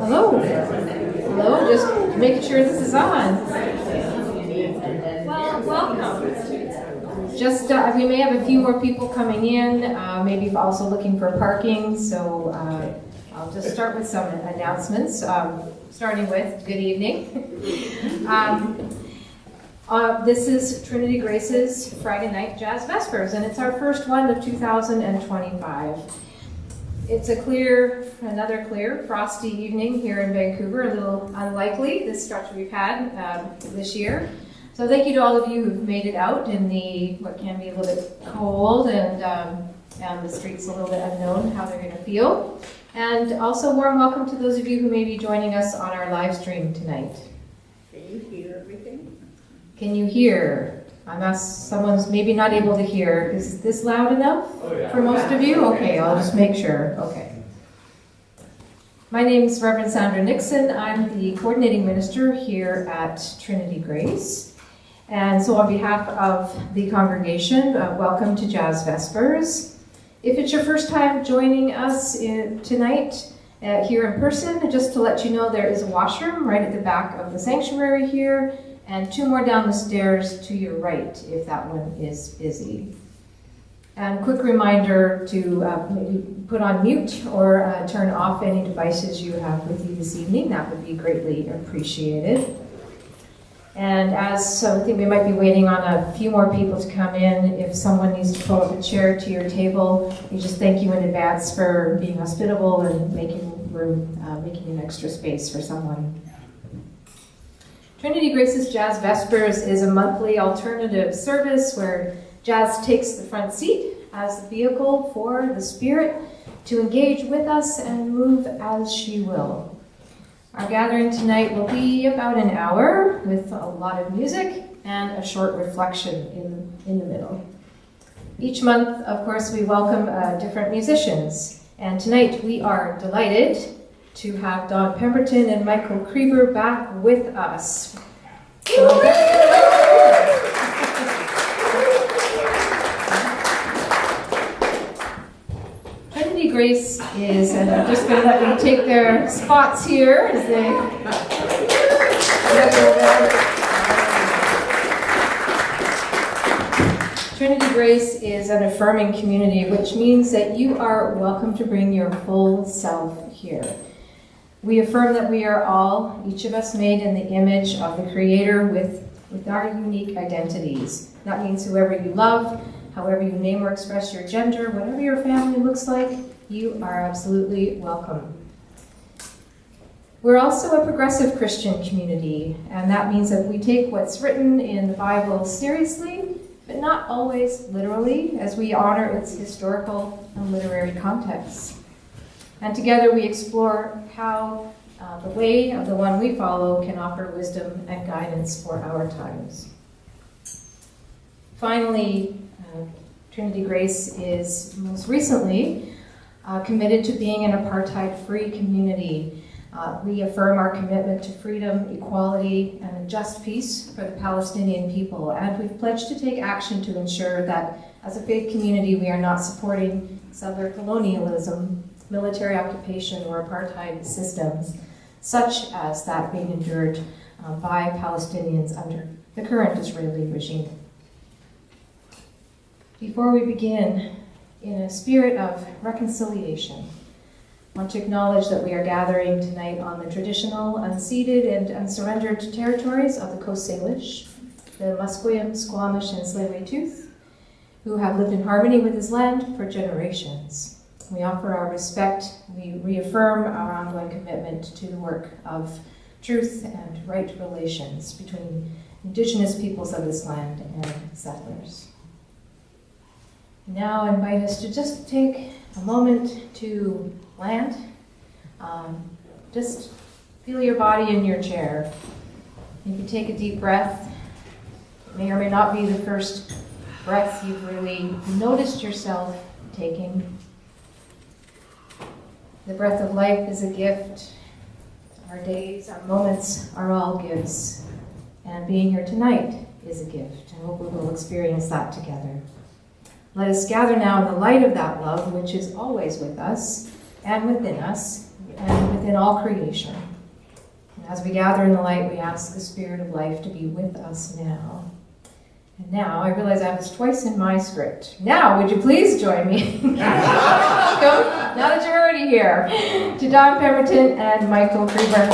Hello. Hello, just making sure this is on. Well, welcome. Just, we may have a few more people coming in, maybe also looking for parking, so I'll just start with some announcements, starting with good evening. This is Trinity Grace's Friday Night Jazz Vespers, and it's our first one of 2025. It's another clear, frosty evening here in Vancouver, a little unlikely, this stretch we've had this year. So thank you to all of you who've made it out in what can be a little bit cold and the streets a little bit unknown how they're going to feel. And also warm welcome to those of you who may be joining us on our live stream tonight. Can you hear everything? Can you hear? Someone's maybe not able to hear. Is this loud enough for most of you? Okay, I'll just make sure. Okay. My name is Reverend Sandra Nixon. I'm the coordinating minister here at Trinity-Grace. And so on behalf of the congregation, welcome to Jazz Vespers. If it's your first time joining us tonight here in person, just to let you know, there is a washroom right at the back of the sanctuary here, and 2 more down the stairs to your right if that one is busy. And quick reminder to maybe put on mute or turn off any devices you have with you this evening. That would be greatly appreciated. And so I think we might be waiting on a few more people to come in. If someone needs to pull up a chair to your table, we just thank you in advance for being hospitable and making room, making an extra space for someone. Trinity Grace's Jazz Vespers is a monthly alternative service where jazz takes the front seat as the vehicle for the Spirit to engage with us and move as she will. Our gathering tonight will be about an hour with a lot of music and a short reflection in the middle. Each month, of course, we welcome different musicians, and tonight we are delighted to have Don Pemberton and Michael Krieger back with us. Trinity Grace is, and I'm just going to let them take their spots here as they. Trinity Grace is an affirming community, which means that you are welcome to bring your full self here. We affirm that we are all, each of us, made in the image of the Creator with our unique identities. That means whoever you love, however you name or express your gender, whatever your family looks like, you are absolutely welcome. We're also a progressive Christian community, and that means that we take what's written in the Bible seriously, but not always literally, as we honor its historical and literary context. And together we explore how the way of the one we follow can offer wisdom and guidance for our times. Finally, Trinity Grace is most recently committed to being an apartheid-free community. We affirm our commitment to freedom, equality, and a just peace for the Palestinian people, and we've pledged to take action to ensure that as a faith community we are not supporting settler colonialism, military occupation, or apartheid systems, such as that being endured by Palestinians under the current Israeli regime. Before we begin, in a spirit of reconciliation, I want to acknowledge that we are gathering tonight on the traditional, unceded, and unsurrendered territories of the Coast Salish, the Musqueam, Squamish, and Tsleil-Waututh, who have lived in harmony with this land for generations. We offer our respect, we reaffirm our ongoing commitment to the work of truth and right relations between Indigenous peoples of this land and settlers. Now I invite us to just take a moment to land. Just feel your body in your chair. Maybe take a deep breath. It may or may not be the first breath you've really noticed yourself taking. The breath of life is a gift. Our days, our moments are all gifts. And being here tonight is a gift. I hope we will experience that together. Let us gather now in the light of that love, which is always with us and within us, and within all creation. And as we gather in the light, we ask the Spirit of life to be with us now. And now, I realize I have this twice in my script. Now, would you please join me? Welcome, now that you're already here, to Don Pemberton and Michael Creeper.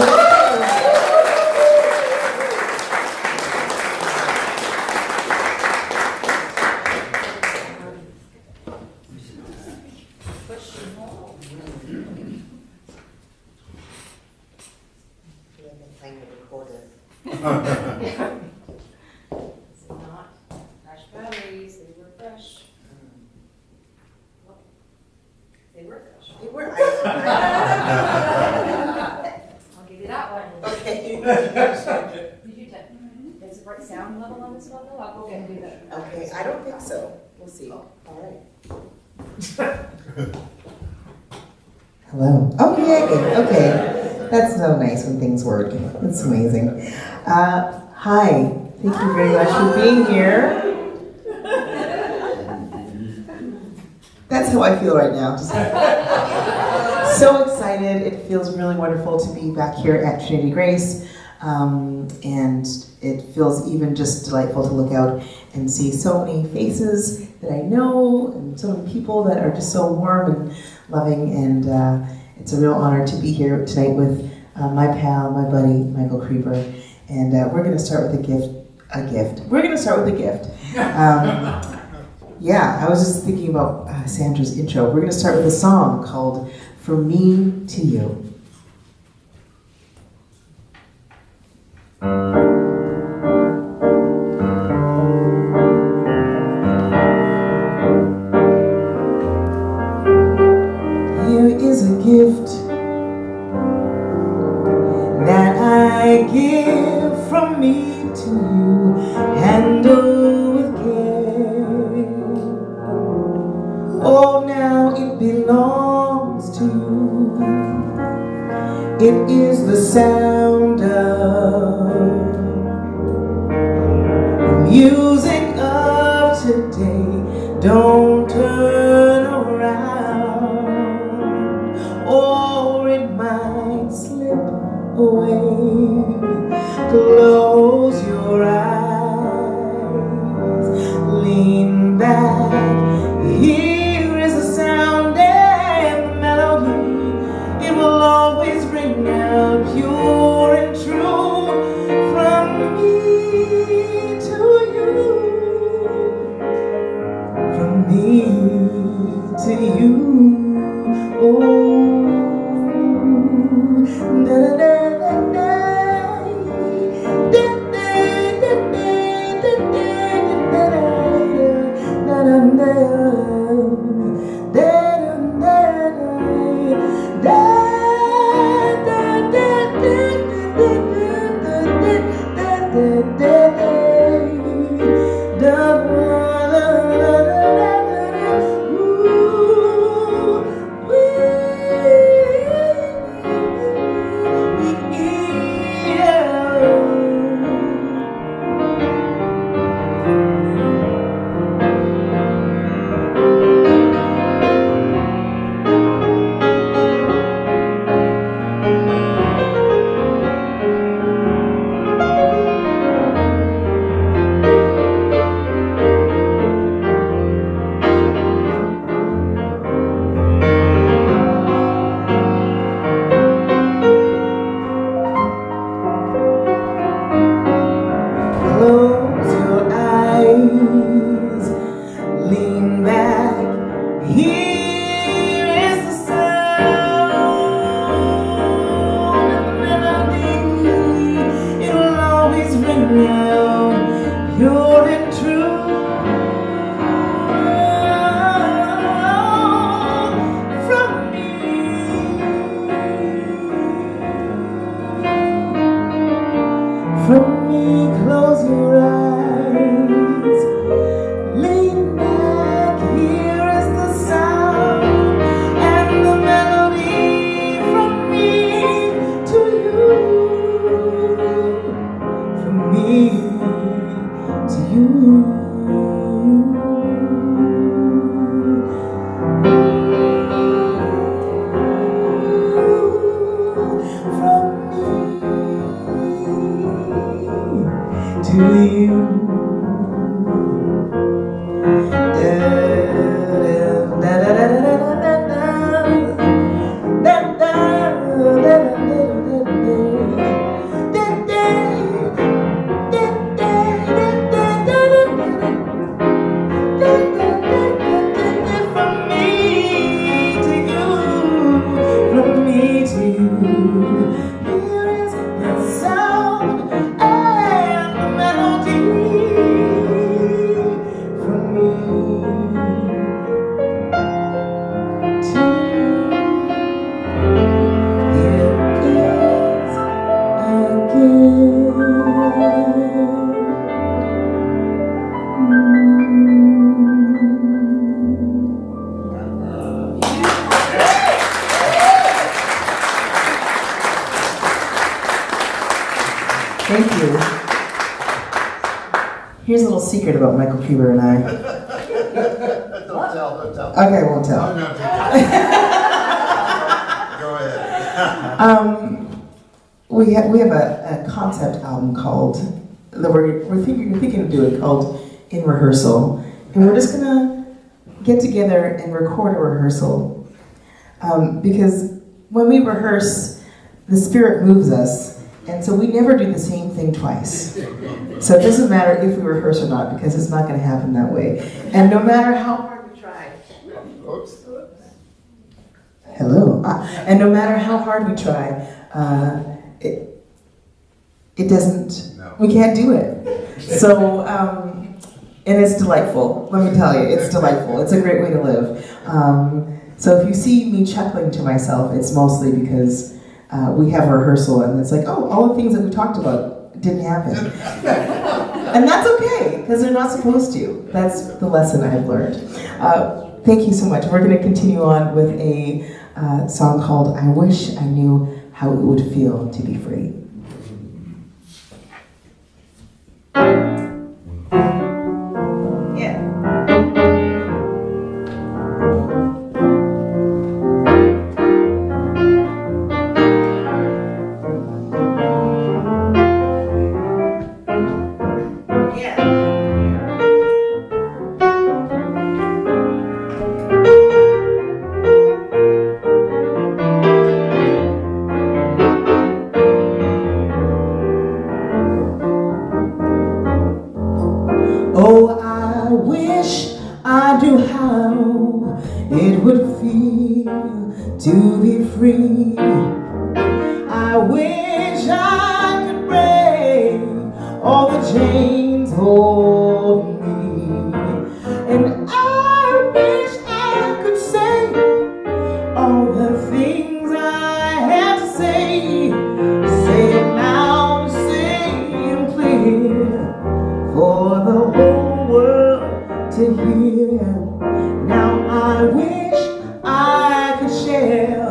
I'll give you that one. Okay. Did you tell? Is the right sound level on this one though? I'll go get you that. Okay, I don't think so. We'll see. Oh. All right. Hello. Okay, okay. That's so nice when things work. That's amazing. Hi. Thank you very much for being here. That's how I feel right now. Just so excited. It feels really wonderful to be back here at Trinity-Grace. And it feels even just delightful to look out and see so many faces that I know and so many people that are just so warm and loving. And it's a real honor to be here tonight with my pal, my buddy, Michael Creeper. And we're going to start with a gift. We're going to start with a gift. Yeah, I was just thinking about Sandra's intro. We're going to start with a song called From Me to You. Here is a gift that I give from me to you. Handle with care. Oh, now it belongs to you. It is the sound of the music of today. Don't turn around, or it might slip away. Close your eyes, lean back. Here is the sound and the melody. It will always ring out pure and true. From me to you. From me to you. Oh, da da da da da da da da da da da da da da. to you. From me to you. Here is the sound and the melody from me to you. Here is Thank you. Here's a little secret about Michael Kuber and I. Don't tell. Okay, I won't tell. Oh, no, go ahead. We have a concept album called that we're thinking of doing called In Rehearsal, and we're just gonna get together and record a rehearsal because when we rehearse, the Spirit moves us. And so we never do the same thing twice. So it doesn't matter if we rehearse or not, because it's not going to happen that way. And no matter how hard we try. Hello. And no matter how hard we try, it doesn't, we can't do it. So, and it's delightful. Let me tell you, it's delightful. It's a great way to live. So if you see me chuckling to myself, it's mostly because we have a rehearsal and it's like, oh, all the things that we talked about didn't happen. And that's okay, because they're not supposed to. That's the lesson I've learned. Thank you so much. We're going to continue on with a song called I Wish I Knew How It Would Feel to Be Free. Yeah. Oh, I wish I knew how it would feel to be free. I wish I could break all the chains holding me. And I wish I could say all the things I had to say. Say it now, say it clear for the whole world to hear. Now I wish I could share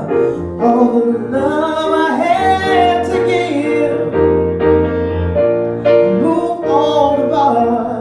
all the love I had to give. Move all the bars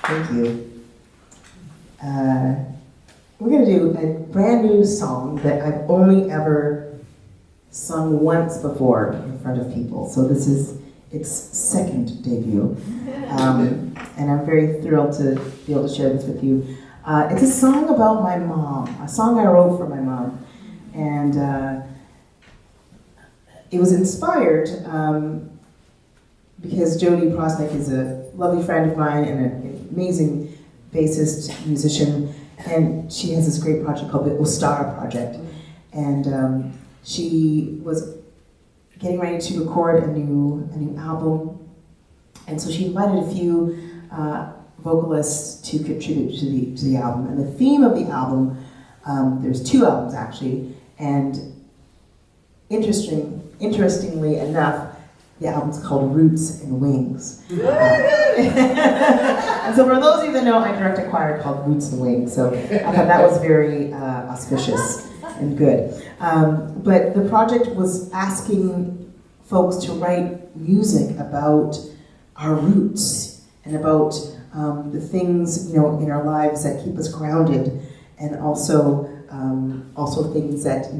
Thank you. We're going to do a brand new song that I've only ever sung once before in front of people. So this is its second debut. And I'm very thrilled to be able to share this with you. It's a song about my mom, a song I wrote for my mom. And it was inspired because Jody Prosnick is a lovely friend of mine and an amazing bassist, musician, and she has this great project called the Ostara Project. And she was getting ready to record a new album, and so she invited a few vocalists to contribute to the album. And the theme of the album, there's two albums actually, and interestingly enough, the album's called Roots and Wings. And so for those of you that know, I direct a choir called Roots and Wings, so I thought that was very auspicious and good. But the project was asking folks to write music about our roots and about the things, in our lives that keep us grounded, and also things that,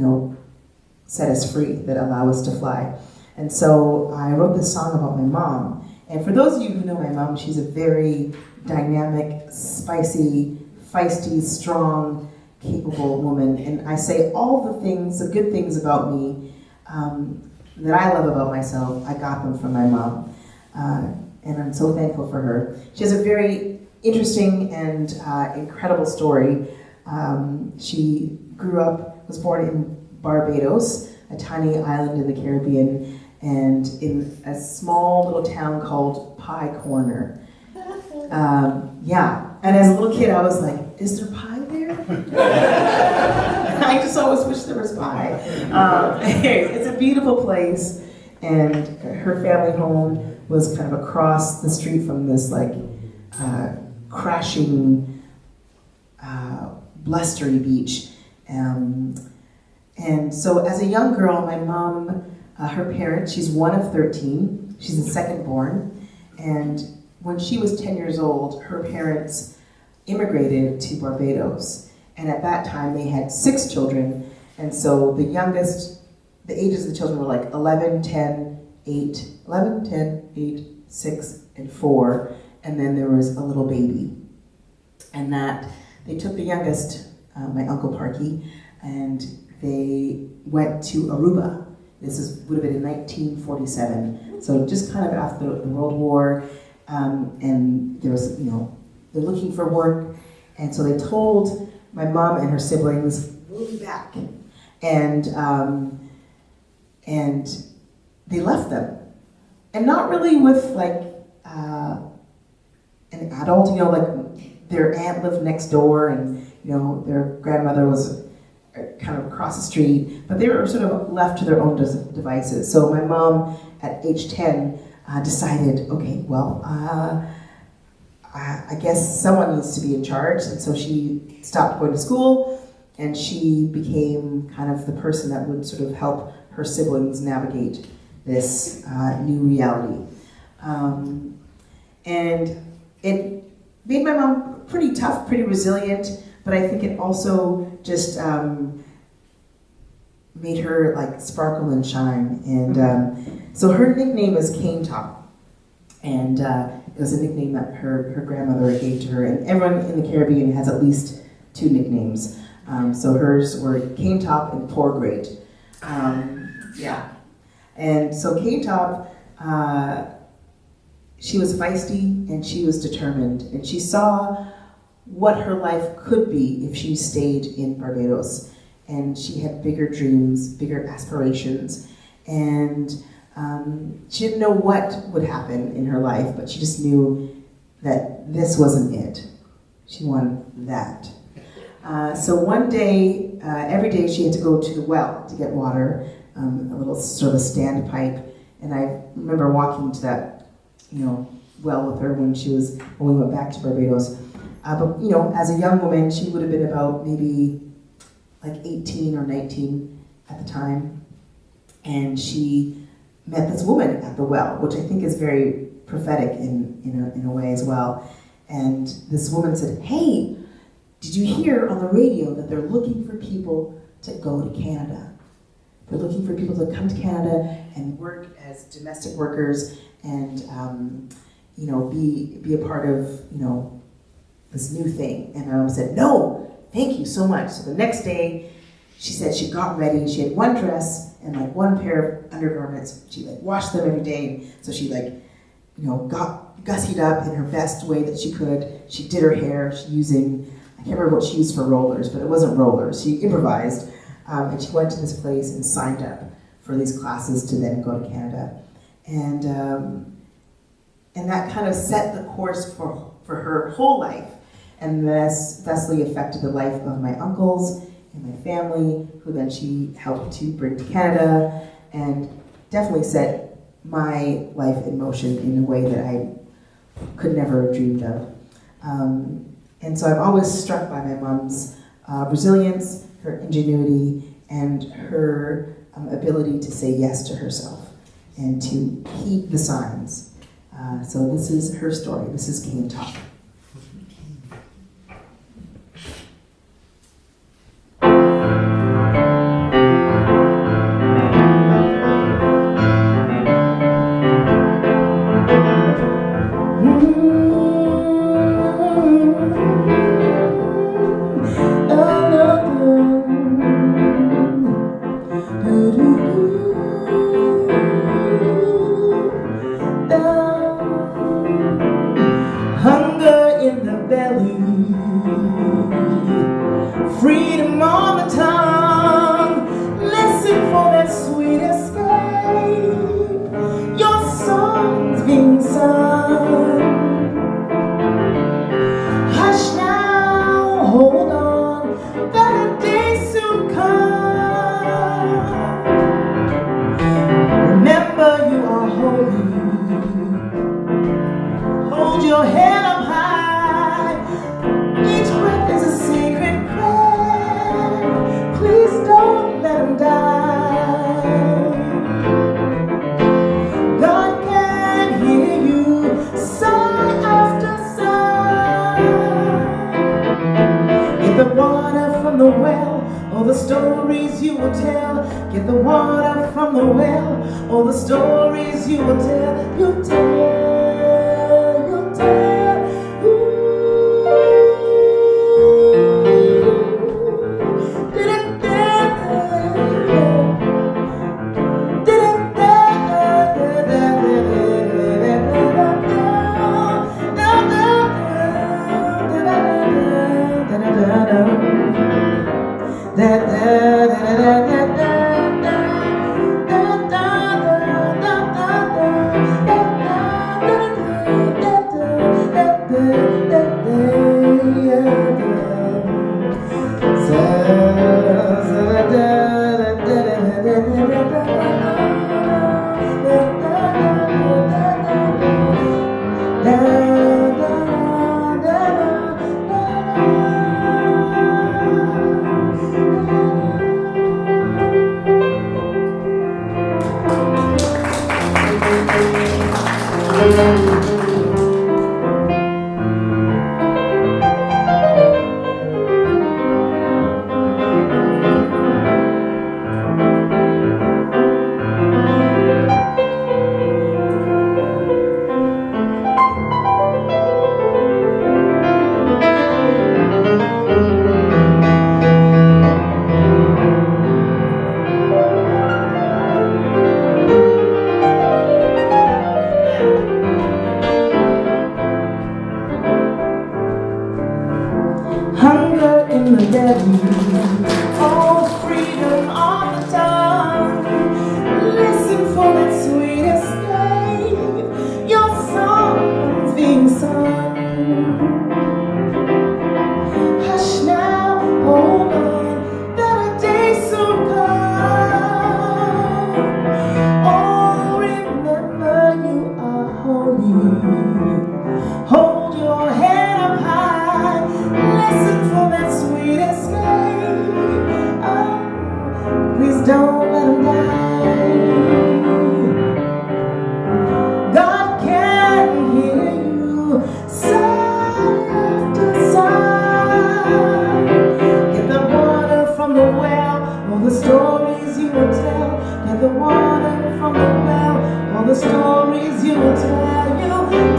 set us free, that allow us to fly. And so I wrote this song about my mom. And for those of you who know my mom, she's a very dynamic, spicy, feisty, strong, capable woman. And I say all the things, the good things about me that I love about myself, I got them from my mom. And I'm so thankful for her. She has a very interesting and incredible story. She was born in Barbados, a tiny island in the Caribbean, and in a small little town called Pie Corner. And as a little kid, I was like, is there pie there? I just always wish there was pie. It's a beautiful place, and her family home was kind of across the street from this crashing, blustery beach. And so as a young girl, my mom, her parents, she's one of 13, she's the second born, and when she was 10 years old, her parents immigrated to Barbados. And at that time, they had 6 children, and so the ages of the children were like 11, 10, 8, 6, and 4, and then there was a little baby. And that, they took the youngest, my Uncle Parky, and they went to Aruba. Would have been in 1947. So just kind of after the World War, and there was, they're looking for work. And so they told my mom and her siblings, we'll be back. And they left them. And not really with an adult, their aunt lived next door, and their grandmother was kind of across the street, but they were sort of left to their own devices. So my mom, at age 10, decided, okay, well, I guess someone needs to be in charge, and so she stopped going to school, and she became kind of the person that would sort of help her siblings navigate this new reality. And it made my mom pretty tough, pretty resilient, but I think it also just made her sparkle and shine. And so her nickname is Cane Top, and it was a nickname that her grandmother gave to her. And everyone in the Caribbean has at least 2 nicknames. So hers were Cane Top and Poor Great. And so Cane Top, she was feisty and she was determined, and she saw what her life could be if she stayed in Barbados. And she had bigger dreams, bigger aspirations, and she didn't know what would happen in her life, but she just knew that this wasn't it. She wanted that. So one day, every day she had to go to the well to get water, a little sort of a standpipe, and I remember walking to that, well with her when we went back to Barbados. But as a young woman, she would have been about maybe 18 or 19 at the time, and she met this woman at the well, which I think is very prophetic in a way as well. And this woman said, "Hey, did you hear on the radio that they're looking for people to go to Canada? They're looking for people to come to Canada and work as domestic workers and be a part of this new thing." And my mom said, "No, thank you so much." So the next day, she said she got ready. She had one dress and like one pair of undergarments. She like washed them every day. So she got gussied up in her best way that she could. She did her hair. I can't remember what she used for rollers, but it wasn't rollers. She improvised. And she went to this place and signed up for these classes to then go to Canada. And that kind of set the course for her whole life. And this thusly affected the life of my uncles and my family, who then she helped to bring to Canada, and definitely set my life in motion in a way that I could never have dreamed of. And so I'm always struck by my mom's resilience, her ingenuity, and her ability to say yes to herself and to heed the signs. So this is her story. This is Cane Talk. Freedom on the tongue, listen for that sweet escape. Your song's being sung. Hush now, hold on, better days soon come. Remember you are holy. Hold your head up high. Each breath is a secret prayer. Please don't let him die. God can hear you, sigh after sigh. Get the water from the well, all the stories you will tell. Get the water from the well, all the stories you will tell. You'll tell. stories you will tell, you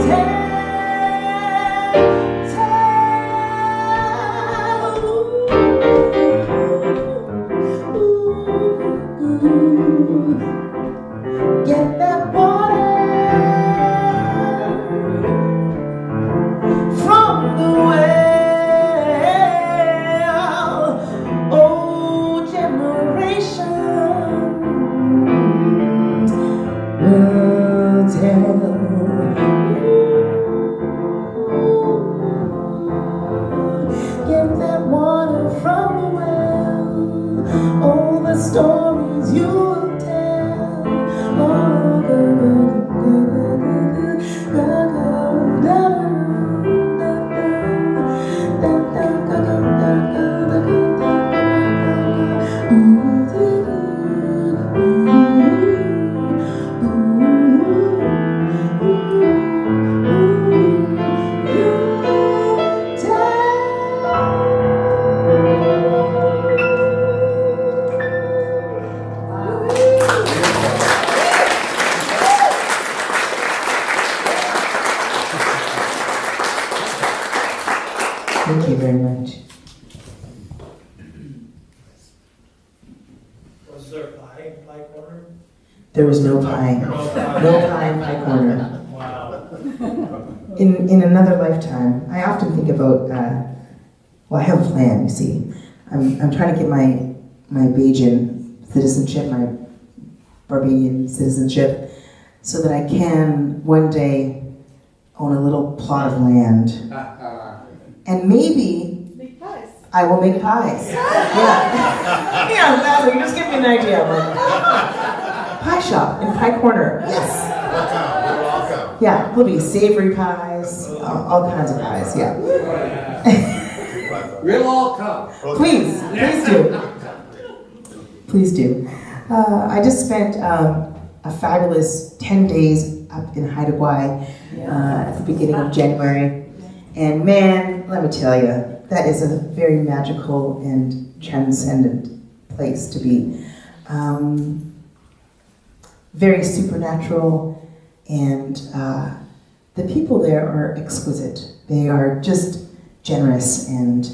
tell. Get that water from the well. Oh, generations will tell. Get that water from the well. Oh, the stories you'll tell. Oh, thank you very much. Was there pie in Pie Corner? There was no pie. No pie. No pie in Pie Corner. Wow. In another lifetime, I often think about, well, I have a plan, you see. I'm trying to get my Bajan citizenship, my Barbadian citizenship, so that I can one day own a little plot of land. And maybe Big pies. I will make pies. Yeah. Yeah, exactly. You just give me an idea. Like, pie shop in Pie Corner. Yes. Welcome. Yeah, there'll be savory pies, all kinds of pies, yeah. We'll all come. Please do. Please do. I just spent a fabulous 10 days up in Haida Gwaii at the beginning of January. And man, let me tell you, that is a very magical and transcendent place to be. Very supernatural, and the people there are exquisite. They are just generous and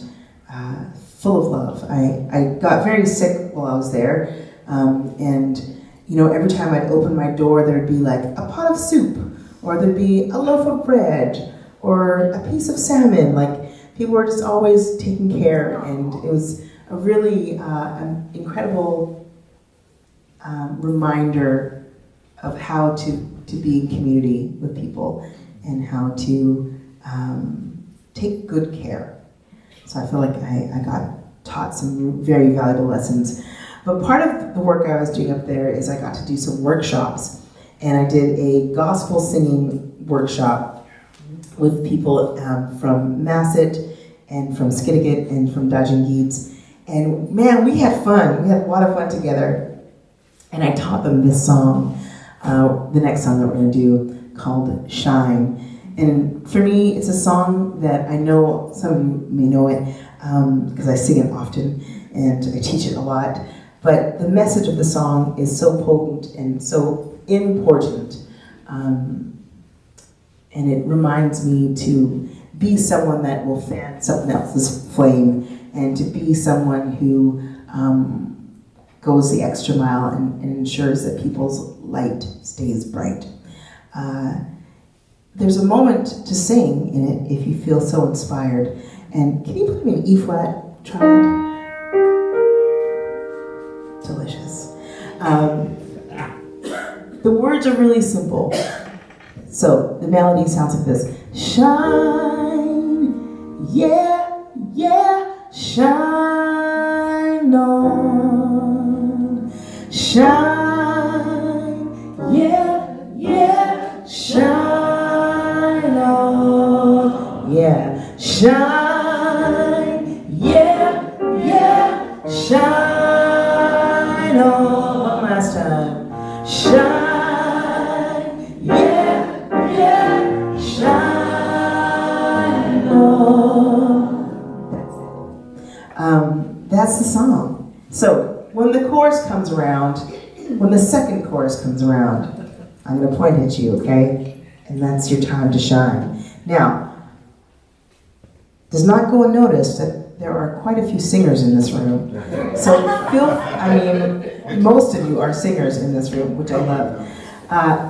full of love. I got very sick while I was there, and you know, every time I'd open my door, there'd be like a pot of soup, or there'd be a loaf of bread, or a piece of salmon. Like, people were just always taking care, and it was a really an incredible reminder of how to be in community with people and how to take good care. So I feel like I got taught some very valuable lessons. But part of the work I was doing up there is I got to do some workshops, and I did a gospel singing workshop with people from Masset and from Skidegate and from Dajangids. And man, we had fun. We had a lot of fun together. And I taught them this song, the next song that we're going to do, called Shine. And for me, it's a song that I know some of you may know it because I sing it often and I teach it a lot. But the message of the song is so potent and so important. And it reminds me to be someone that will fan someone else's flame, and to be someone who goes the extra mile and ensures that people's light stays bright. There's a moment to sing in it if you feel so inspired. And can you put me in E flat? Try it. Delicious. The words are really simple. So the melody sounds like this. Shine, yeah, yeah, shine on. Shine, yeah, yeah, shine on. Yeah, shine, yeah, yeah, shine on. One last time. Shine, yeah, yeah, shine on. That's the song. So when the chorus comes around, when the second chorus comes around, I'm going to point at you, okay? And that's your time to shine. Now, does not go unnoticed that there are quite a few singers in this room. So most of you are singers in this room, which I love.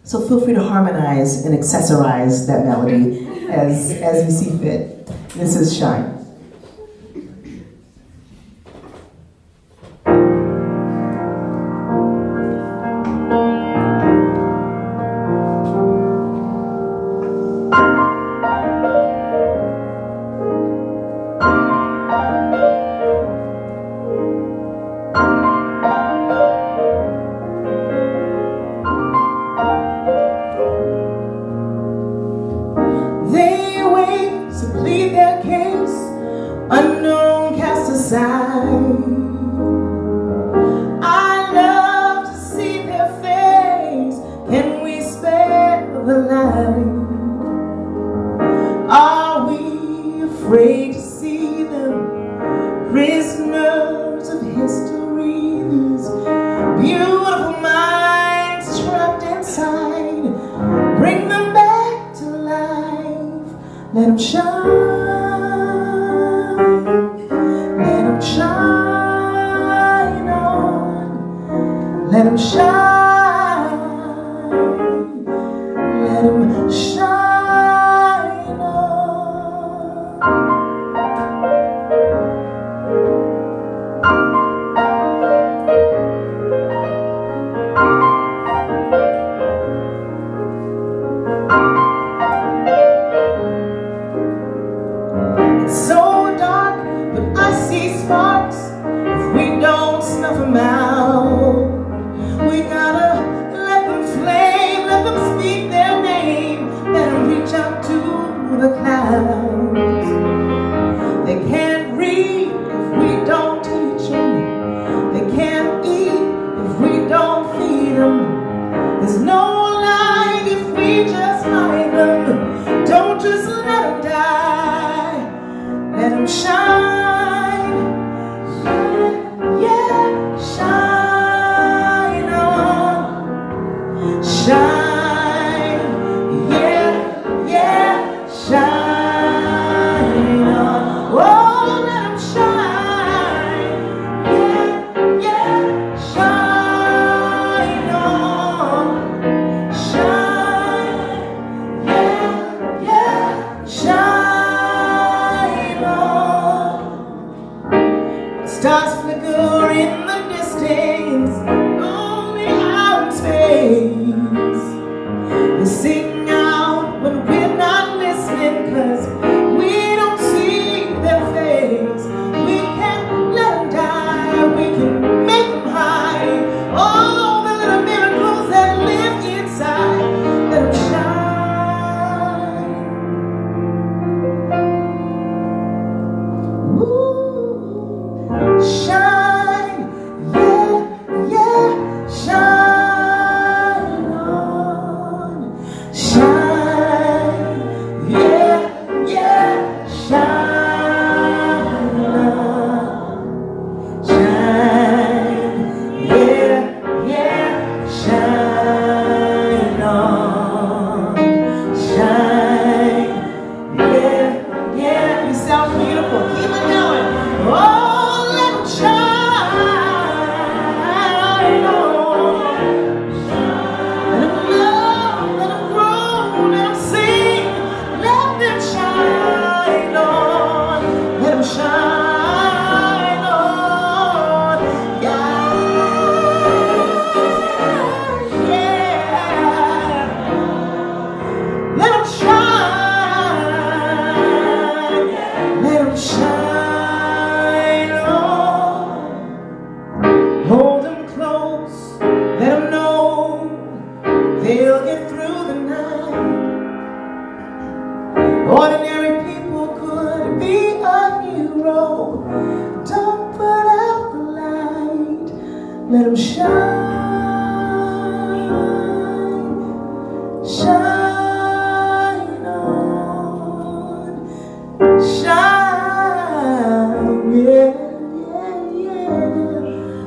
So feel free to harmonize and accessorize that melody as you see fit. This is Shine.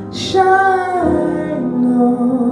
Shine on.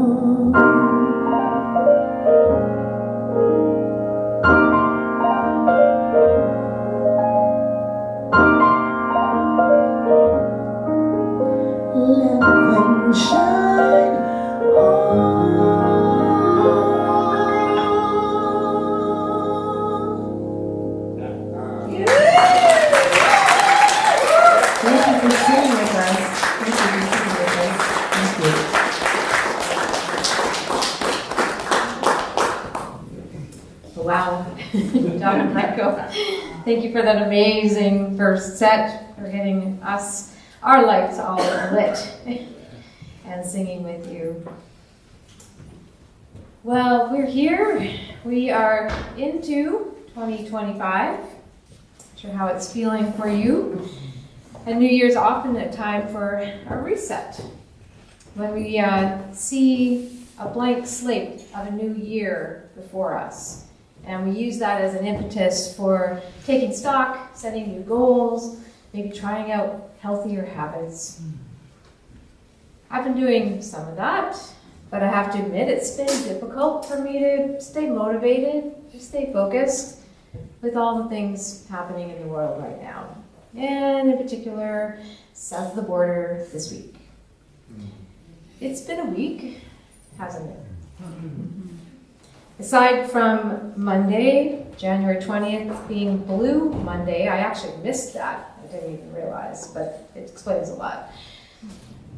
Don and Michael. Thank you for that amazing first set, for getting us, our lights all lit and singing with you. Well, we're here. We are into 2025. Not sure how it's feeling for you. And New Year's often a time for a reset. When we see a blank slate of a new year before us. And we use that as an impetus for taking stock, setting new goals, maybe trying out healthier habits. I've been doing some of that, but I have to admit it's been difficult for me to stay motivated, to stay focused with all the things happening in the world right now. And in particular, south of the border this week. It's been a week, hasn't it? Aside from Monday, January 20th being Blue Monday, I actually missed that. I didn't even realize, but it explains a lot.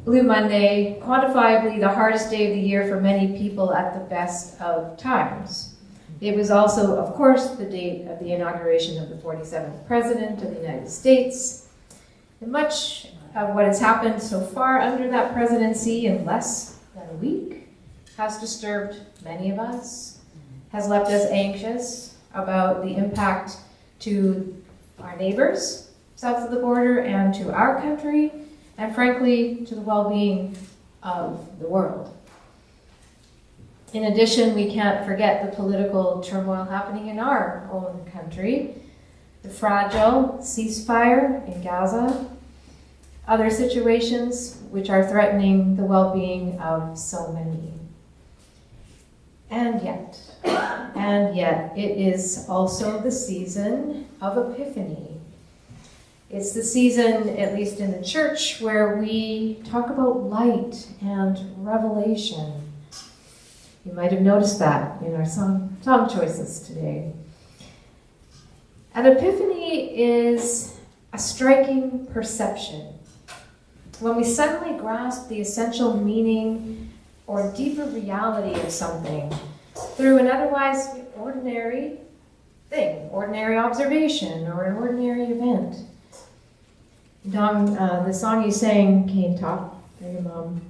Blue Monday, quantifiably the hardest day of the year for many people at the best of times. It was also, of course, the date of the inauguration of the 47th President of the United States. And much of what has happened so far under that presidency in less than a week has disturbed many of us, has left us anxious about the impact to our neighbors south of the border and to our country, and frankly, to the well-being of the world. In addition, we can't forget the political turmoil happening in our own country, the fragile ceasefire in Gaza, other situations which are threatening the well-being of so many. And yet, it is also the season of Epiphany. It's the season, at least in the church, where we talk about light and revelation. You might have noticed that in our song choices today. An epiphany is a striking perception. When we suddenly grasp the essential meaning or deeper reality of something through an otherwise ordinary thing, ordinary observation, or an ordinary event. Don, the song you sang, Cane Talk, for your mom.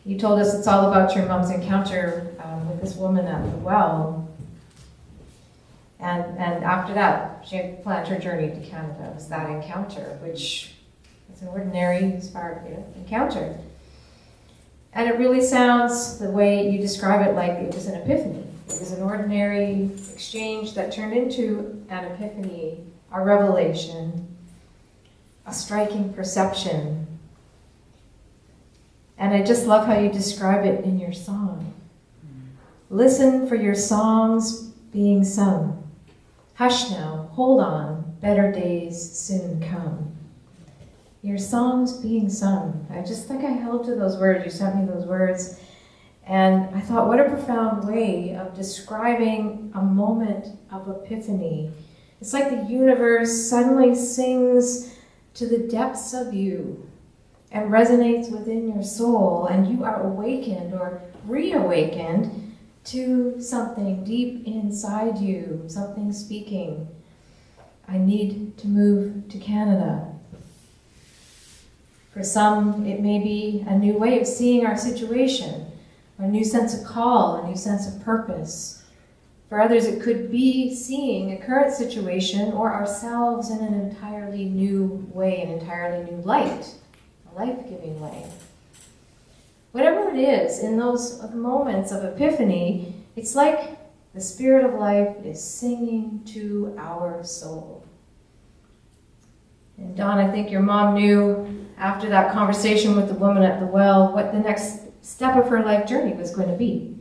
You told us it's all about your mom's encounter with this woman at the well. And after that, she had planned her journey to Canada. It was that encounter, which is an ordinary, inspired encounter. And it really sounds, the way you describe it, like it was an epiphany. It was an ordinary exchange that turned into an epiphany, a revelation, a striking perception. And I just love how you describe it in your song. Listen for your songs being sung. Hush now, hold on, better days soon come. Your songs being sung. I just think I held to those words. You sent me those words. And I thought, what a profound way of describing a moment of epiphany. It's like the universe suddenly sings to the depths of you and resonates within your soul, and you are awakened or reawakened to something deep inside you, something speaking. I need to move to Canada. For some, it may be a new way of seeing our situation, a new sense of call, a new sense of purpose. For others, it could be seeing a current situation or ourselves in an entirely new way, an entirely new light, a life-giving way. Whatever it is, in those moments of epiphany, it's like the Spirit of life is singing to our soul. And Dawn, I think your mom knew after that conversation with the woman at the well what the next step of her life journey was going to be.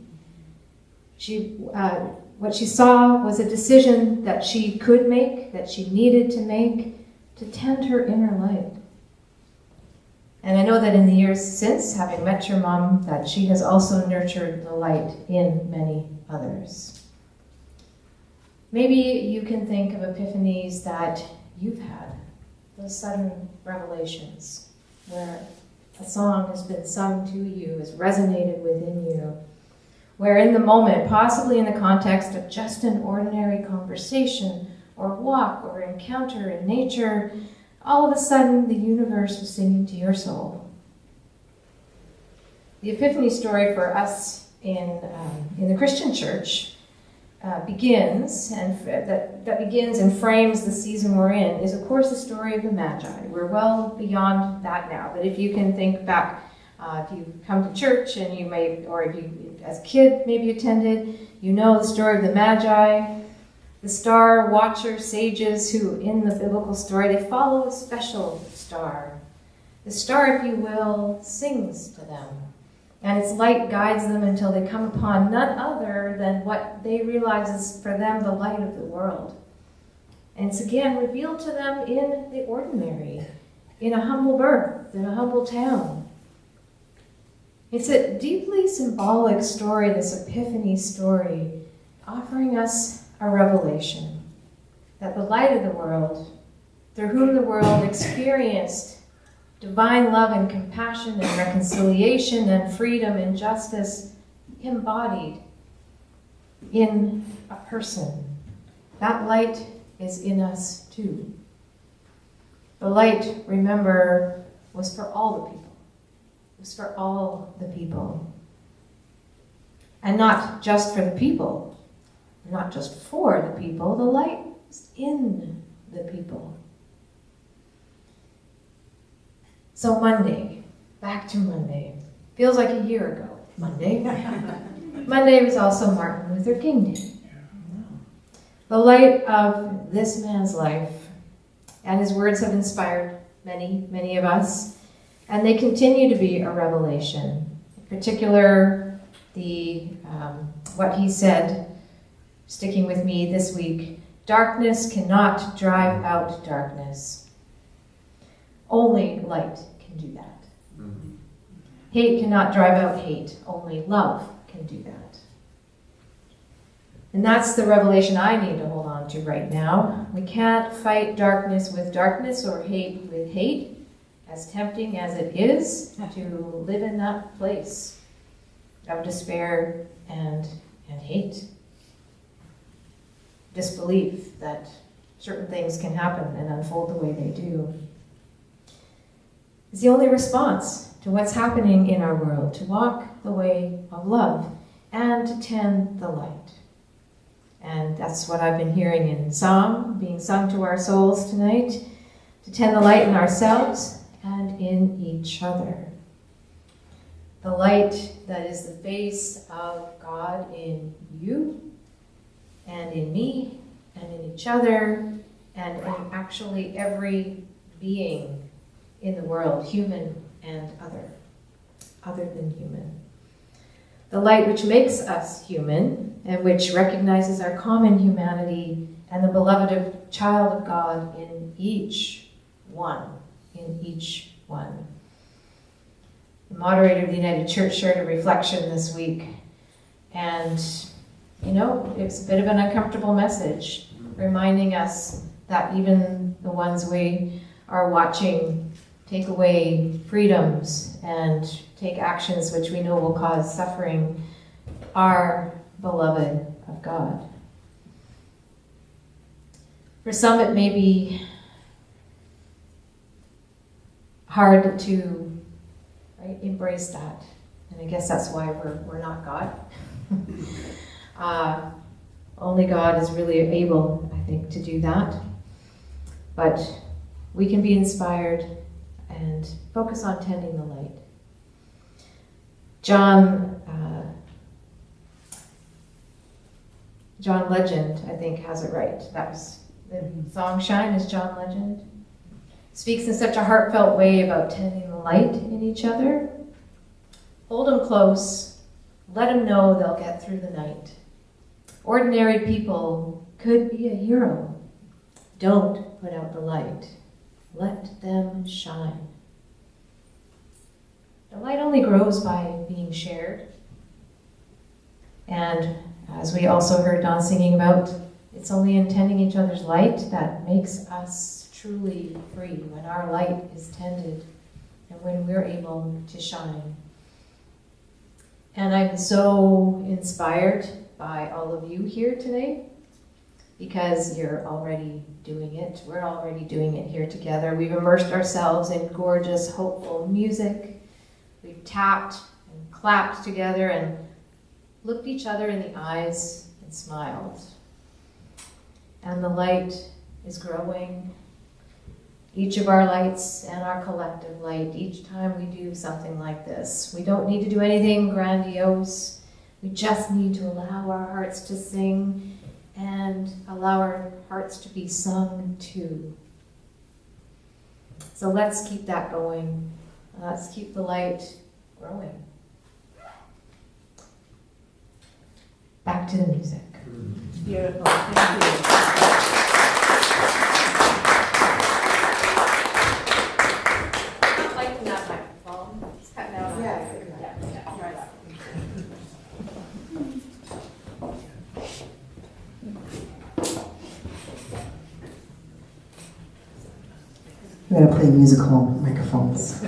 What she saw was a decision that she could make, that she needed to make, to tend her inner light. And I know that in the years since, having met your mom, that she has also nurtured the light in many others. Maybe you can think of epiphanies that you've had, those sudden revelations, where a song has been sung to you, has resonated within you, where in the moment, possibly in the context of just an ordinary conversation or walk or encounter in nature, all of a sudden the universe was singing to your soul. The Epiphany story for us in the Christian church begins and frames the season we're in is, of course, the story of the Magi. We're well beyond that now, but if you can think back, if you come to church and you may, or if you as a kid maybe attended, you know the story of the Magi, the star watcher sages who in the biblical story, they follow a special star. The star, if you will, sings to them. And its light guides them until they come upon none other than what they realize is for them the light of the world. And it's again revealed to them in the ordinary, in a humble birth, in a humble town. It's a deeply symbolic story, this Epiphany story, offering us a revelation that the light of the world, through whom the world experienced divine love and compassion and reconciliation and freedom and justice embodied in a person. That light is in us too. The light, remember, was for all the people. It was for all the people. And not just for the people, not just for the people, the light was in the people. So Monday, back to Monday. Feels like a year ago, Monday. Monday was also Martin Luther King Day. The light of this man's life and his words have inspired many, many of us, and they continue to be a revelation. In particular, what he said, sticking with me this week, darkness cannot drive out darkness. Only light can do that. Mm-hmm. Hate cannot drive out hate. Only love can do that. And that's the revelation I need to hold on to right now. We can't fight darkness with darkness or hate with hate, as tempting as it is to live in that place of despair and hate. Disbelief that certain things can happen and unfold the way they do. It's the only response to what's happening in our world, to walk the way of love and to tend the light. And that's what I've been hearing in song, being sung to our souls tonight, to tend the light in ourselves and in each other. The light that is the face of God in you and in me and in each other and in actually every being in the world, human and other than human. The light which makes us human and which recognizes our common humanity and the beloved child of God in each one. The moderator of the United Church shared a reflection this week, and it's a bit of an uncomfortable message, reminding us that even the ones we are watching take away freedoms and take actions which we know will cause suffering are beloved of God. For some, it may be hard to embrace that, and I guess that's why we're not God. Only God is really able, I think, to do that. But we can be inspired and focus on tending the light. John Legend, I think, has it right. That was the song "Shine" is John Legend. Speaks in such a heartfelt way about tending the light in each other. Hold them close. Let them know they'll get through the night. Ordinary people could be a hero. Don't put out the light. Let them shine. The light only grows by being shared. And as we also heard Don singing about, it's only in tending each other's light that makes us truly free, when our light is tended and when we're able to shine. And I'm so inspired by all of you here today because you're already doing it. We're already doing it here together. We've immersed ourselves in gorgeous, hopeful music. We've tapped and clapped together and looked each other in the eyes and smiled. And the light is growing. Each of our lights and our collective light, each time we do something like this. We don't need to do anything grandiose. We just need to allow our hearts to sing and allow our hearts to be sung to. So let's keep that going. Let's keep the light growing. Back to the music. Beautiful. Thank you. Lighten that microphone. It's cutting out. Yeah. Right. I'm gonna play musical microphones.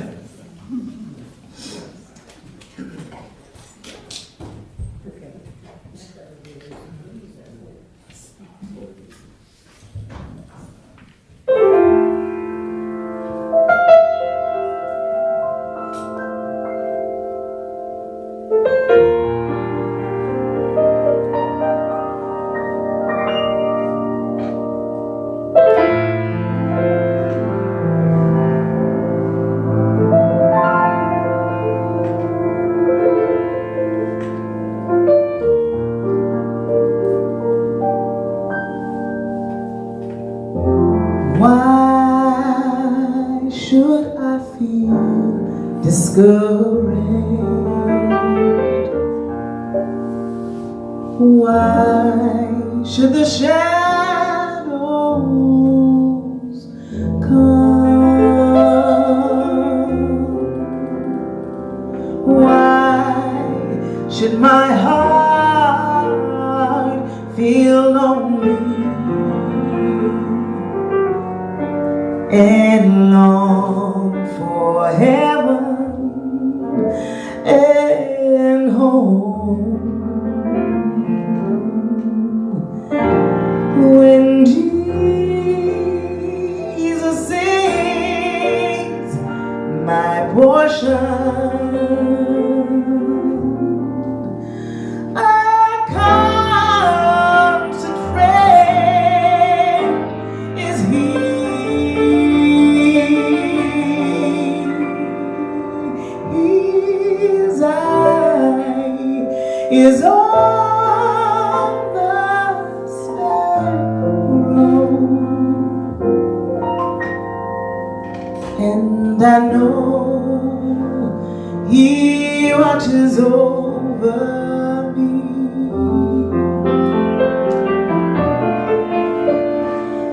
Why should I feel discouraged? Why should the shadows come? Why should my heart feel lonely and long for heaven and home? When Jesus sings my portion, I concentrate, is He. His eye is on the sparrow, and I know He watches over me.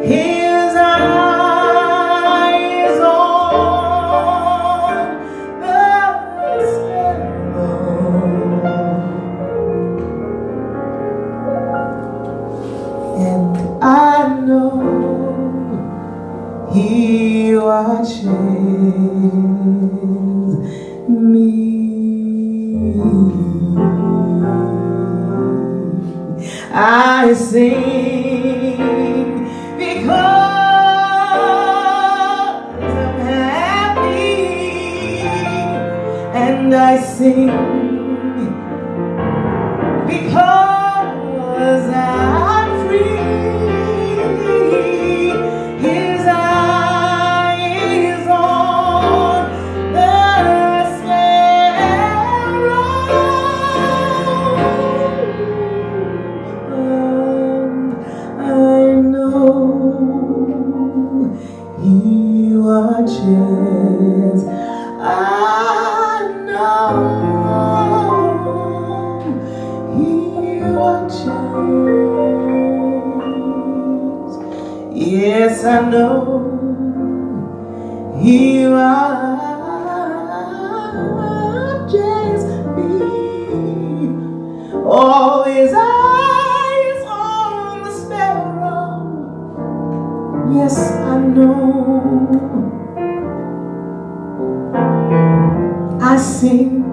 His eye is on the sparrow, and I know He watches me. I sing because I'm happy, and I sing because I'm free. His eye is on the sparrow. I know He watches. I know He watches. Yes, I know He watches me. All His eyes on the sparrow. Yes, I know. I sing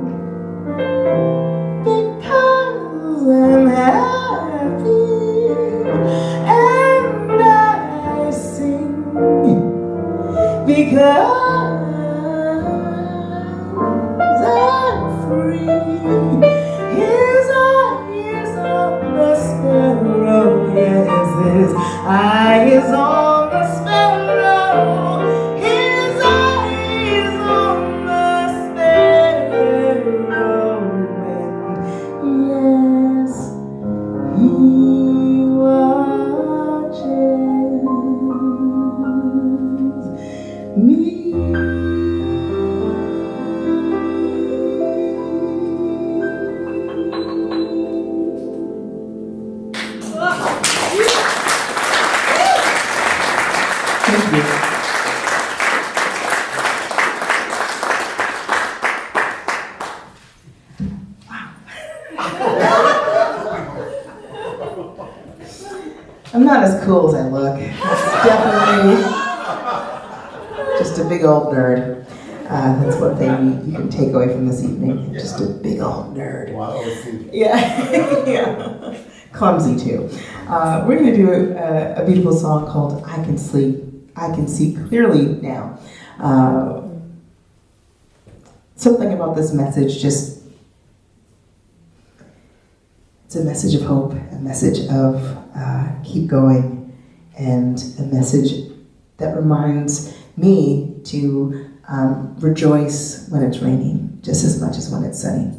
because I'm free. His eye is on the sparrow, yes, his eye is on the sparrow. His eye is on the sparrow, and yes, he watches me. Thank you. I'm not as cool as I look. It's definitely just a big old nerd. That's what you can take away from this evening. Just a big old nerd. Wow. Yeah, yeah. Clumsy too. We're going to do a beautiful song called "I Can Sleep. I Can See Clearly Now." Something about this message it's a message of hope, a message of keep going, and a message that reminds me to rejoice when it's raining just as much as when it's sunny.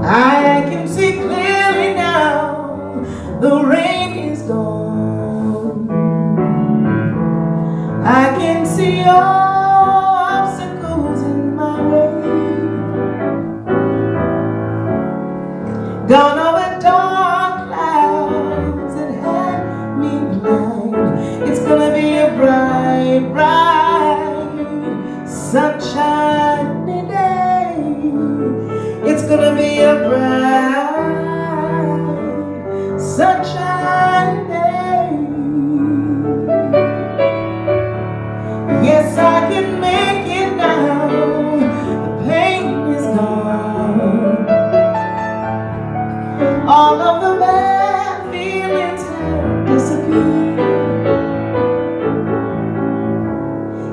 I can see clearly now, the rain is gone. I can see all obstacles in my way. Gone are the dark clouds that had me blind. It's gonna be a bright, bright, sunshiny day. It's gonna be a bright, sunshiny day. Yes, I can make it now. The pain is gone. All of the bad feelings have disappeared.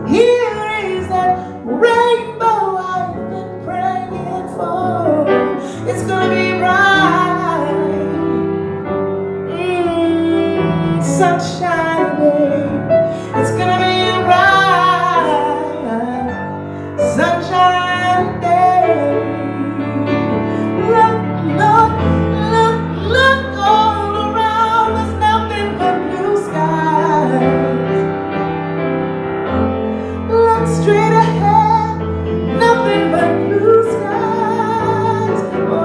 Here is that rainbow I've been praying for. It's gonna be bright, sunshine day. It's gonna be a bright, sunshine day. Look, look, look, look all around. There's nothing but blue skies. Look straight ahead, nothing but blue skies. Oh.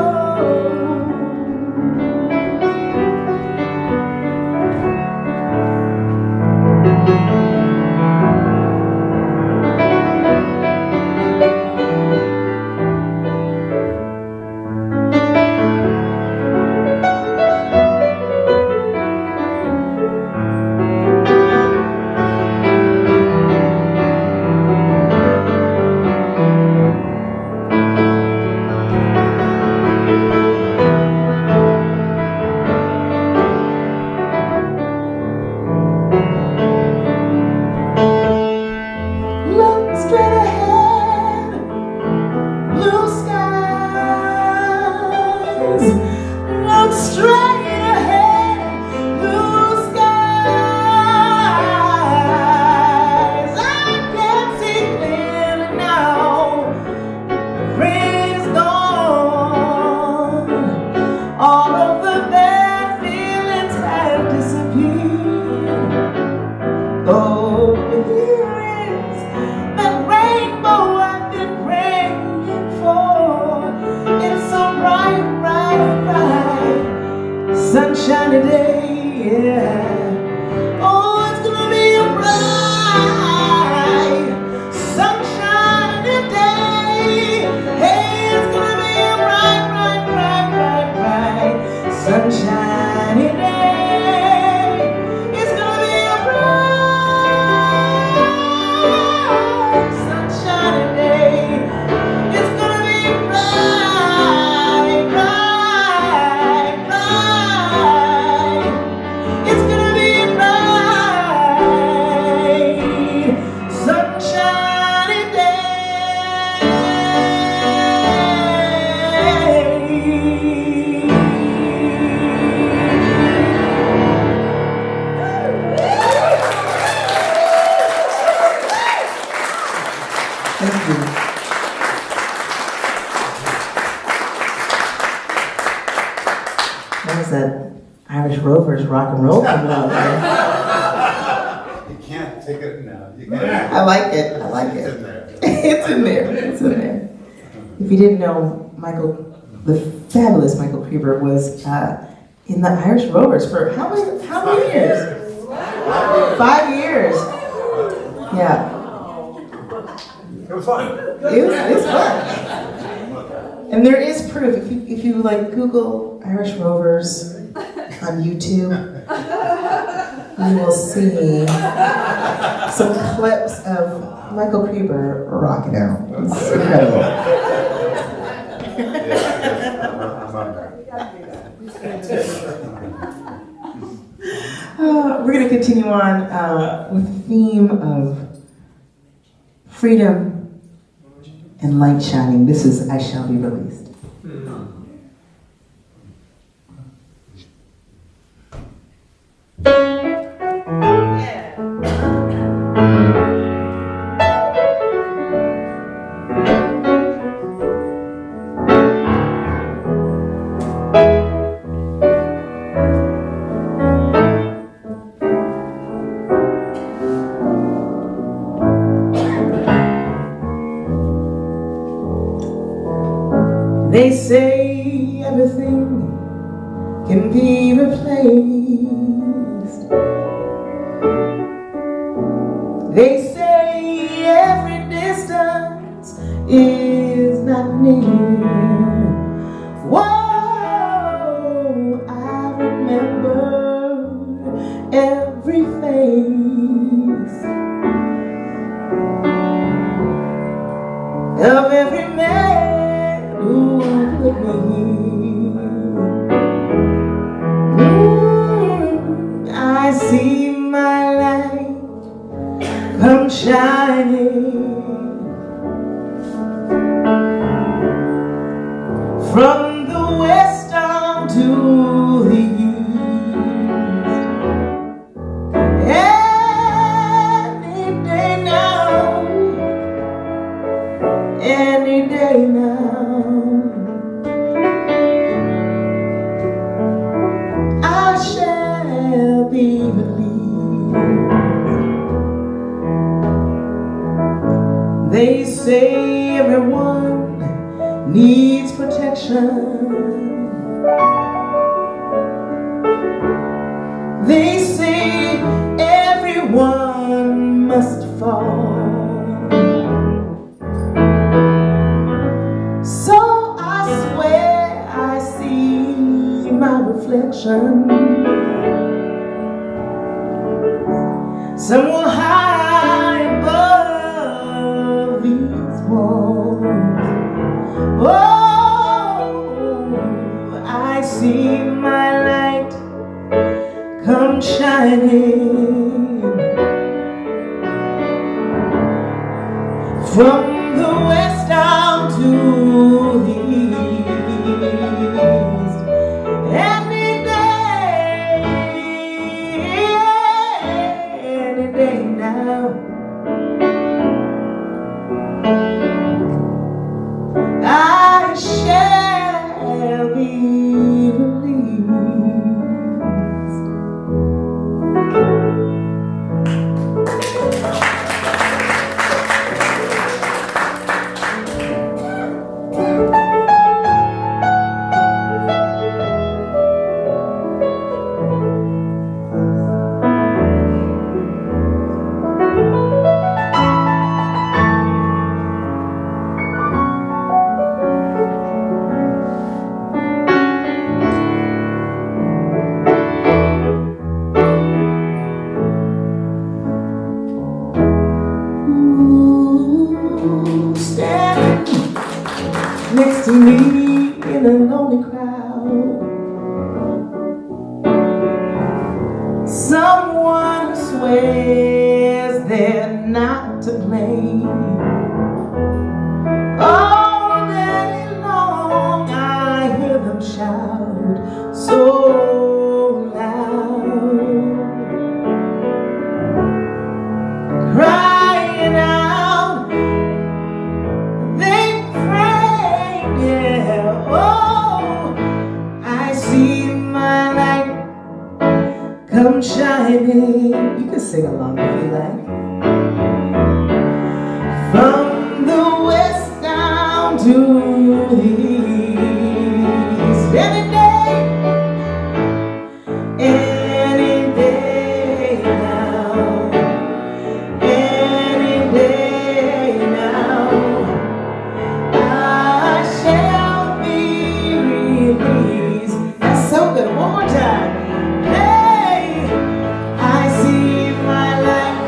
Look straight ahead, blue skies. Look straight ahead, blue skies. I can see clearly now. The rain is gone. All of the bad feelings have disappeared. Oh, here is that rainbow I've been praying for. It's so bright, bright, bright, sunshiny day, yeah. Oh, it's gonna be a bright, sunshiny day. Hey, it's gonna be a bright, bright, bright, bright, bright, sunshiny day. It's gonna be a bright, rock and roll coming out there. You can't take it now. You can't. I like it. I like It's it. in there. It's in there. It's in there. If you didn't know, Michael, the fabulous Michael Creeber was in the Irish Rovers for how many years? 5 years. Yeah. It was fun. It was fun. And there is proof. If you like Google Irish Rovers on YouTube, you will see some clips of Michael Creeber rocking out. It's incredible. I'm on there. We're going to continue on with the theme of freedom and light shining. This is I Shall Be Released. They say everything can be replaced. They say every distance is not near. Whoa, I remember every face of every man who with me. I see my light come shining from the west down to the east. Any day now, any day now, I shall be released. They say everyone needs protection. They say everyone must fall. So I swear I see my reflection somewhere high above these walls. Oh, I see my light come shining from the west down to the east. Any day now, I shall be released. Standing next to me in a lonely crowd, someone who swears they're not to blame. All day long I hear them shout so loud, crying out, they pray, yeah. Oh, I see my light come shining. You can sing along if you like. From the west down to the east. Any day now, any day now, I shall be released. That's so good. One more time. Hey, I see my light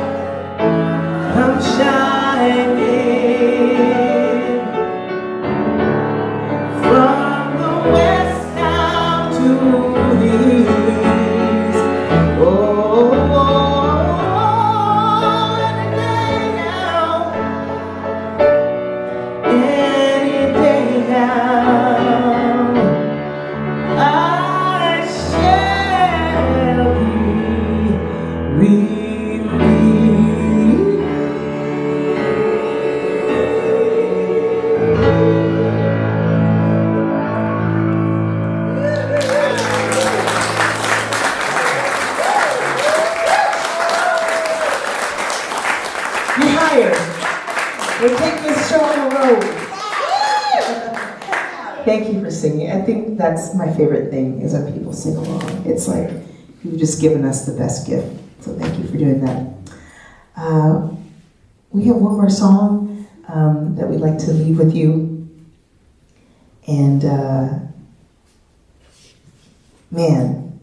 come shining from the west down to the east. Oh, any day now, any day now, I shall be released. You're hired. We're taking this show on the road. Thank you for singing. I think that's my favorite thing is when people sing along. It's like you've just given us the best gift. So thank you for doing that. We have one more song that we'd like to leave with you. And man,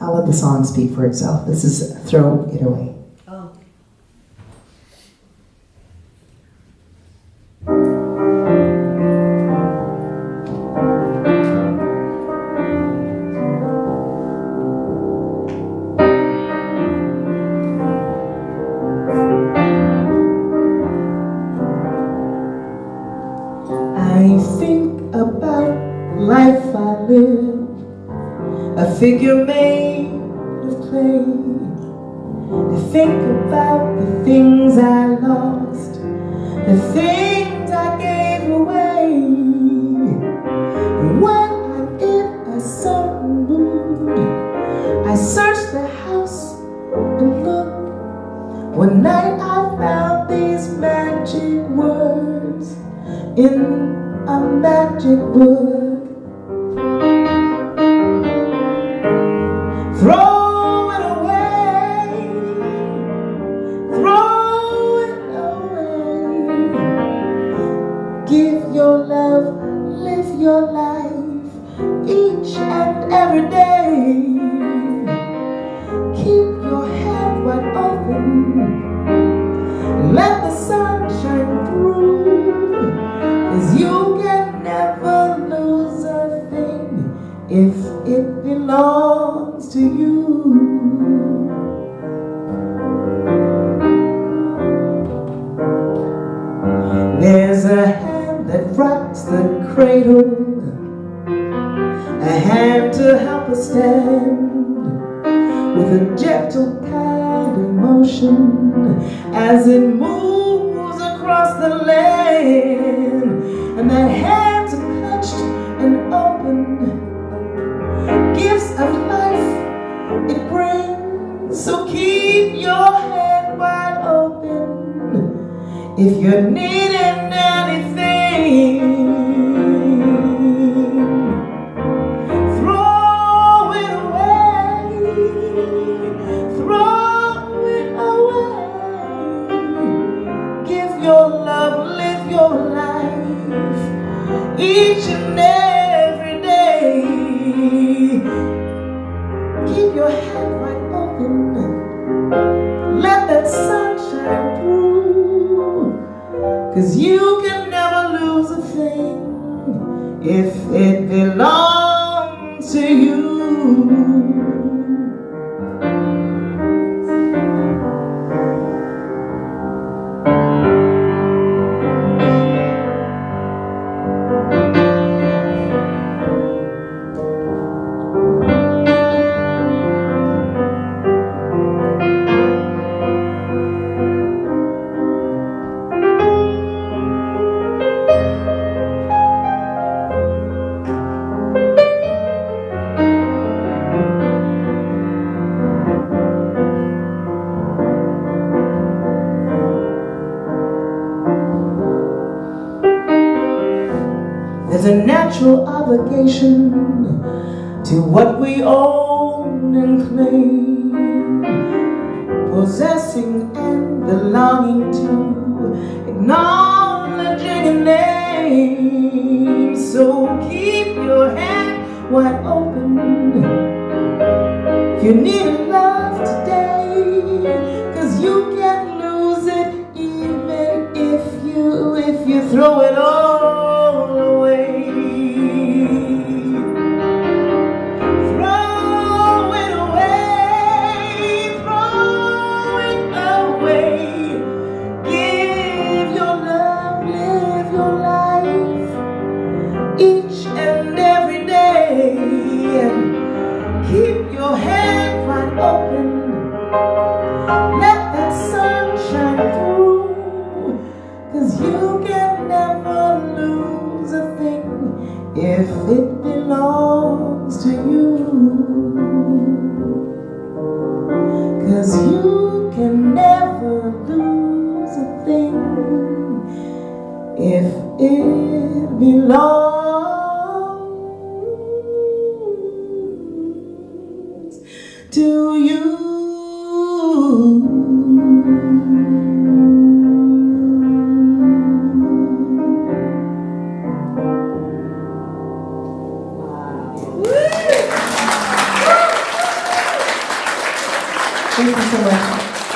I'll let the song speak for itself. This is Throw It Away. Oh. I think about life I live, a figure made of clay. I think about the things I lost, the things I gave away. And when I'm in a certain mood, I search the house and look. One night I found these magic words in a magic book. Throw it away, throw it away. Give your love, live your life each and every day. Keep your head wide open, let the sun shine through. 'Cause you can never lose a thing if it belongs to you. There's a hand that rocks the cradle, a hand to help us stand, with a gentle kind of motion as it moves across the land. And that hand's clutched and open, gifts of life it brings. So keep your head wide open if you're needing anything. Throw it away, throw it away. Give your love, live your life each and every day. Keep your head wide open, let that sun shine through. 'Cause you can never lose a thing if it belongs to you. obligation to what we own and claim, possessing and belonging to, acknowledging a name. So keep your hand wide open if you need a love today, 'cause you can't lose it even if you throw it all away. Throw it away, throw it away. Give your love, live your life each and every day. Keep your head wide open, let that sun shine through, 'cause you can never lose a thing if it belongs to you. 'Cause you can never lose a thing if it belongs to you. Thank you so much.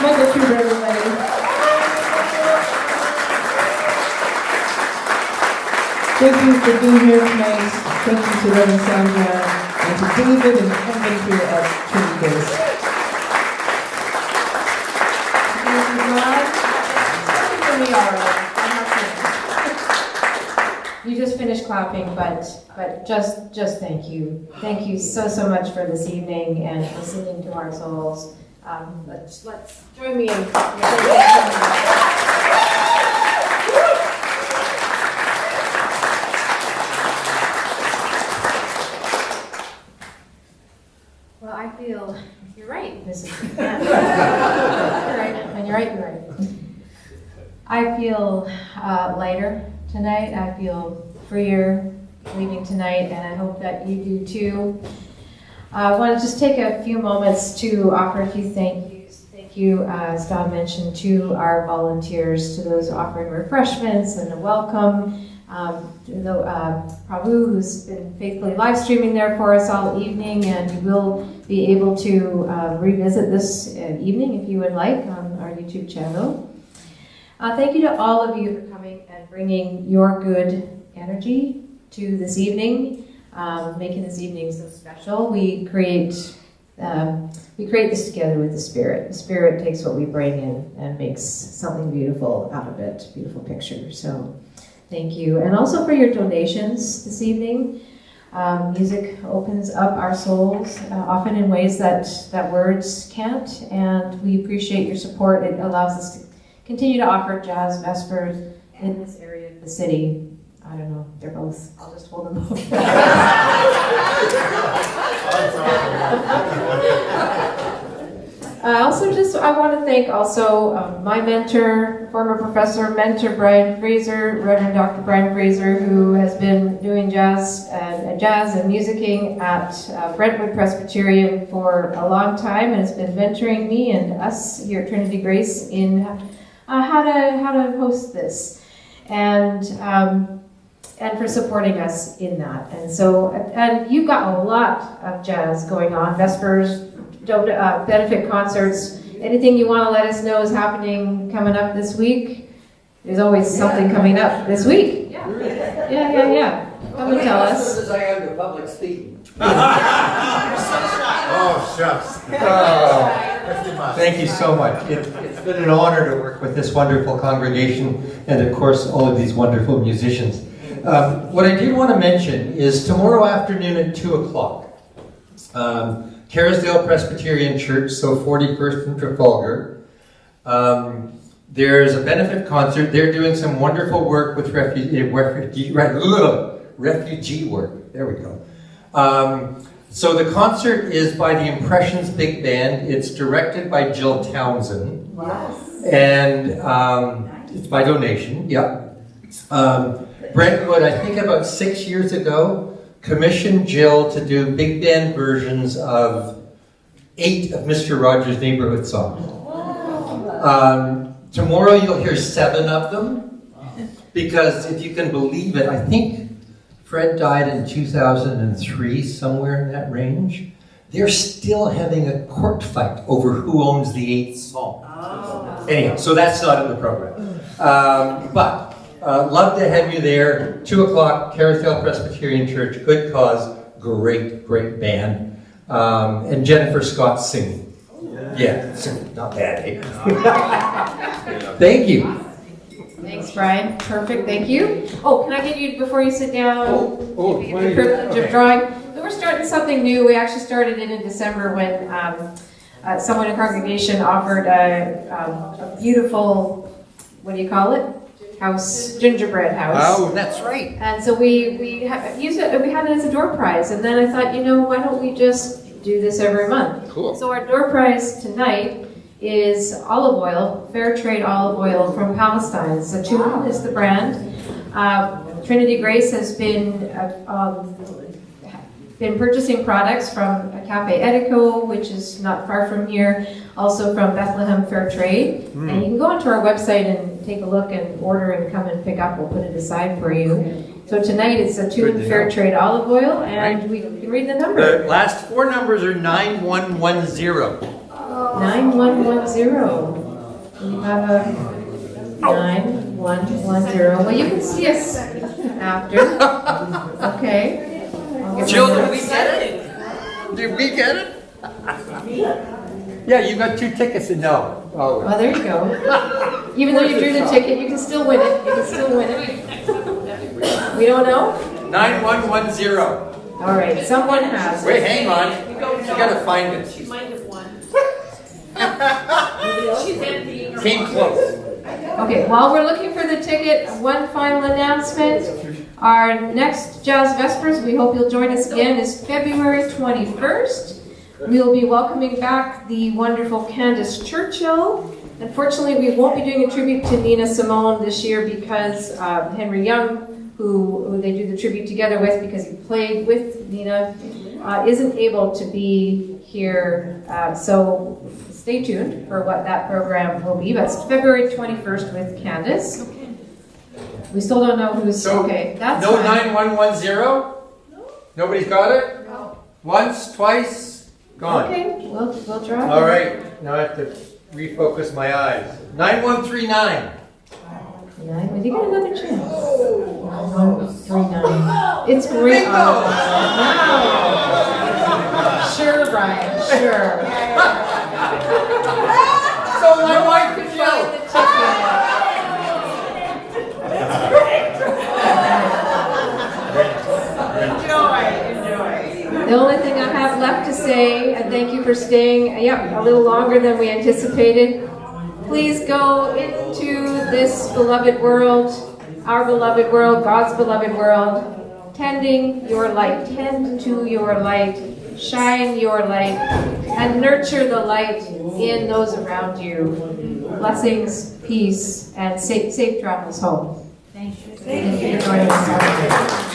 Michael Truber, everybody. Thank you for being here tonight. Thank you to Reverend Sandra and to David and Kevin here at Trinity-Grace. Thank you, God. For me, all right. I'm not finished. You just finished clapping, but just thank you. Thank you so much for this evening and for singing to our souls. Let's join me in. Well, I feel you're right. This is you're right, and you're right. I feel lighter tonight. I feel freer leaving tonight, and I hope that you do too. I want to just take a few moments to offer a few thank yous. Thank you, as Don mentioned, to our volunteers, to those offering refreshments and a welcome. To the Prabhu, who's been faithfully live streaming there for us all evening, and you will be able to revisit this evening if you would like on our YouTube channel. Thank you to all of you for coming and bringing your good energy to this evening, making this evening so special. We create this together with the Spirit. The Spirit takes what we bring in and makes something beautiful out of it, beautiful picture. So thank you. And also for your donations this evening. Music opens up our souls, often in ways that words can't, and we appreciate your support. It allows us to continue to offer jazz vespers in this area of the city. I don't know, they're both, I'll just hold them both. I want to thank also my mentor, former professor, mentor Brian Fraser, Reverend Dr. Brian Fraser, who has been doing jazz and musicking at Brentwood Presbyterian for a long time and has been mentoring me and us here at Trinity Grace in how to host this, and for supporting us in that. And you've got a lot of jazz going on, Vespers, benefit concerts. Anything you want to let us know is happening coming up this week? There's always something coming up this week. Yeah. Come and tell us. As I am to public speaking. Oh, shucks. Thank you so much. It's been an honor to work with this wonderful congregation and, of course, all of these wonderful musicians. What I did want to mention is tomorrow afternoon at 2 o'clock, Kerrisdale Presbyterian Church, so 41st and Trafalgar. There's a benefit concert. They're doing some wonderful work with refugee work. There we go. So the concert is by the Impressions Big Band. It's directed by Jill Townsend. Yes. And it's by donation, yeah. Brentwood, I think about 6 years ago, commissioned Jill to do big band versions of 8 of Mr. Rogers' Neighborhood songs. Tomorrow you'll hear 7 of them, because if you can believe it, I think Fred died in 2003, somewhere in that range. They're still having a court fight over who owns the 8th song. Anyhow, so that's not in the program. But love to have you there. 2 o'clock, Carrollsdale Presbyterian Church, good cause, great band. And Jennifer Scott singing. Yeah, not bad, eh? Thank you. Thanks, Brian. Perfect, thank you. Oh, can I get you, before you sit down, Oh, the privilege of drawing? So we're starting something new. We actually started it in December when someone in congregation offered a beautiful, what do you call it? House, gingerbread house. Oh, that's right. And so we used it. We had it as a door prize, and then I thought, why don't we just do this every month? Cool. So our door prize tonight is olive oil, fair trade olive oil from Palestine. So Tune is the brand. Trinity-Grace has been purchasing products from Cafe Edico, which is not far from here, also from Bethlehem Fair Trade. And you can go onto our website and take a look and order and come and pick up. We'll put it aside for you. So tonight it's a Tune Fair Trade olive oil, and we can read the number. The last 4 numbers are 9110. 9110. We have a 9110. Well, you can see us after. Okay. Jill, did we get it? Did we get it? Yeah, you got 2 tickets and no. Oh. Well, there you go. Even though you drew the ticket, you can still win it. You can still win it. We don't know? 9110. All right, someone has it. Wait, hang on. You gotta find it. She might have won. Came close. Okay, while we're looking for the ticket, one final announcement. Our next Jazz Vespers, we hope you'll join us again, is February 21st. We'll be welcoming back the wonderful Candace Churchill. Unfortunately, we won't be doing a tribute to Nina Simone this year because Henry Young, who they do the tribute together with because he played with Nina, isn't able to be here. So stay tuned for what that program will be. But it's February 21st with Candace. We still don't know who's okay. That's no fine. 9110? Nobody's got it? No. Once, twice, gone. Okay, we'll try. All right, now I have to refocus my eyes. 9139. Nine. You got another chance. 139. It's great. Bingo! Wow. Sure, Brian. Sure. So my wife could yell. The only thing I have left to say, and thank you for staying, a little longer than we anticipated. Please go into this beloved world, our beloved world, God's beloved world, tending your light. Tend to your light, shine your light, and nurture the light in those around you. Blessings, peace, and safe travels home. Thank you. Thank you for joining us.